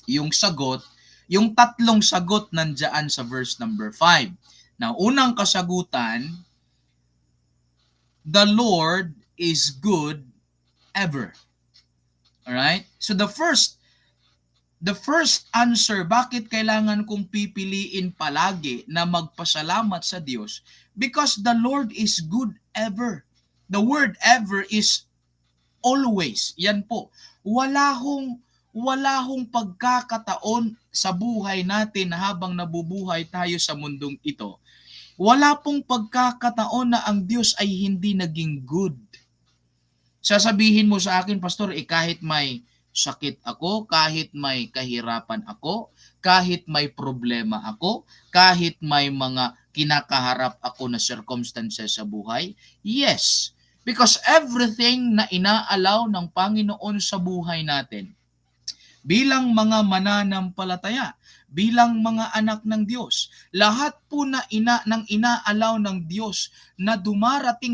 yung sagot, yung tatlong sagot nandiyan sa verse number 5. Na unang kasagutan, the Lord is good ever. Alright? So the first answer, bakit kailangan kong pipiliin palagi na magpasalamat sa Diyos? Because the Lord is good ever. The word ever is always. Yan po. Wala hong pagkakataon sa buhay natin habang nabubuhay tayo sa mundong ito. Wala pong pagkakataon na ang Diyos ay hindi naging good. Sasabihin mo sa akin, Pastor, kahit may sakit ako, kahit may kahirapan ako, kahit may problema ako, kahit may mga kinakaharap ako na circumstances sa buhay, yes. Because everything na inaalaw ng Panginoon sa buhay natin, bilang mga mananampalataya, bilang mga anak ng Diyos, lahat po ng inaalaw ng Diyos na dumarating